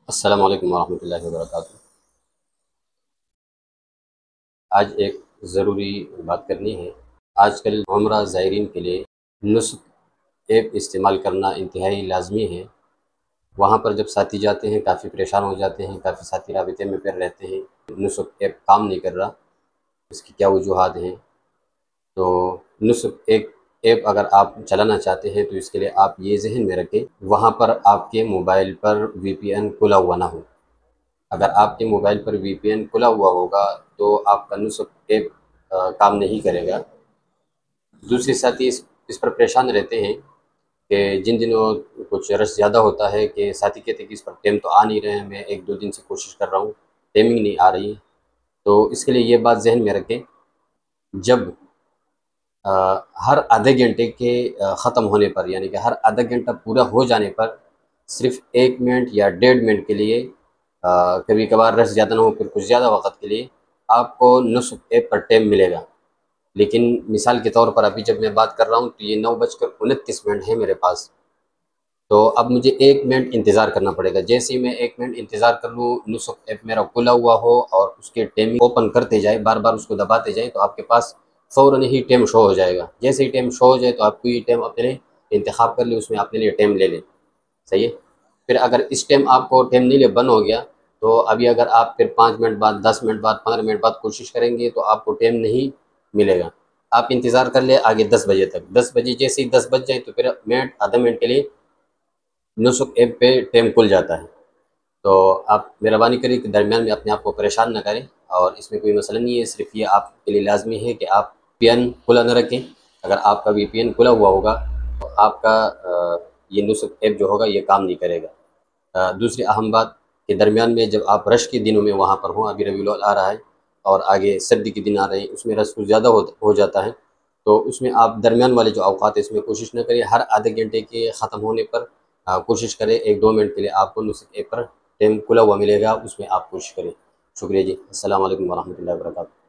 السلام علیکم ورحمۃ اللہ وبرکاتہ۔ آج ایک ضروری بات کرنی ہے۔ آج کل عمرہ زائرین کے لیے نسخ ایپ استعمال کرنا انتہائی لازمی ہے۔ وہاں پر جب ساتھی جاتے ہیں کافی پریشان ہو جاتے ہیں، کافی ساتھی رابطے میں پھر رہتے ہیں، نسخ ایپ کام نہیں کر رہا، اس کی کیا وجوہات ہیں؟ تو نسخ ایپ اگر آپ چلانا چاہتے ہیں تو اس کے لیے آپ یہ ذہن میں رکھیں وہاں پر آپ کے موبائل پر وی پی این کھلا ہوا نہ ہو۔ اگر آپ کے موبائل پر وی پی این کھلا ہوا ہوگا تو آپ کا نسخ ایپ کام نہیں کرے گا۔ دوسری ساتھی اس پر پریشان رہتے ہیں کہ جن دنوں کچھ رش زیادہ ہوتا ہے کہ ساتھی کہتے ہیں کہ اس پر ٹیم تو آ نہیں رہے ہیں، میں ایک دو دن سے کوشش کر رہا ہوں، ٹیمنگ نہیں آ رہی ہے۔ تو اس کے لیے یہ بات ذہن میں رکھیں، جب ہر آدھے گھنٹے کے ختم ہونے پر، یعنی کہ ہر آدھا گھنٹہ پورا ہو جانے پر صرف 1 منٹ یا 1.5 منٹ کے لیے، کبھی کبھار رش زیادہ نہ ہو پھر کچھ زیادہ وقت کے لیے آپ کو نسخ ایپ پر ٹیم ملے گا۔ لیکن مثال کے طور پر ابھی جب میں بات کر رہا ہوں تو یہ 9:29 ہے میرے پاس، تو اب مجھے 1 منٹ انتظار کرنا پڑے گا۔ جیسے ہی میں 1 منٹ انتظار کر لوں، نسخ ایپ میرا کھلا ہوا ہو اور اس کے ٹیم اوپن کرتے جائے، بار بار اس کو دباتے جائیں، تو آپ کے پاس فوراً ہی ٹیم شو ہو جائے گا۔ جیسے ہی ٹیم شو ہو جائے تو آپ کو یہ ٹیم اپنے لیے انتخاب کر لیں، اس میں اپنے لیے ٹیم لے لیں، صحیح ہے۔ پھر اگر اس ٹیم آپ کو ٹیم نہیں لے بند ہو گیا تو ابھی اگر آپ پھر 5 منٹ بعد، 10 منٹ بعد، 15 منٹ بعد کوشش کریں گے تو آپ کو ٹیم نہیں ملے گا۔ آپ انتظار کر لیں آگے 10 بجے تک۔ 10 بجے جیسے ہی 10 بج جائیں تو پھر منٹ آدھا منٹ کے لیے نسخ ایپ پہ ٹیم کھل جاتا ہے۔ تو آپ مہربانی کریں کہ درمیان میں اپنے آپ کو پریشان نہ کریں، اور اس میں کوئی مسئلہ نہیں ہے، صرف یہ آپ کے لیے لازمی ہے کہ آپ پی این کھلا نہ رکھیں۔ اگر آپ کا وی پی این کھلا ہوا ہوگا تو آپ کا یہ نسخ ایپ جو ہوگا یہ کام نہیں کرے گا۔ دوسری اہم بات کہ درمیان میں جب آپ رش کے دنوں میں وہاں پر ہوں، ابھی ربیع الاول آ رہا ہے اور آگے سردی کے دن آ رہے ہیں، اس میں رش کچھ زیادہ ہو جاتا ہے، تو اس میں آپ درمیان والے جو اوقات ہیں اس میں کوشش نہ کریں، ہر آدھے گھنٹے کے ختم ہونے پر کوشش کریں 1-2 منٹ کے لیے آپ کو نسخ ایپ پر ٹیم کھلا ہوا ملے گا، اس میں آپ کوشش کریں۔ شکریہ جی، السلام علیکم ورحمۃ اللہ وبرکاتہ۔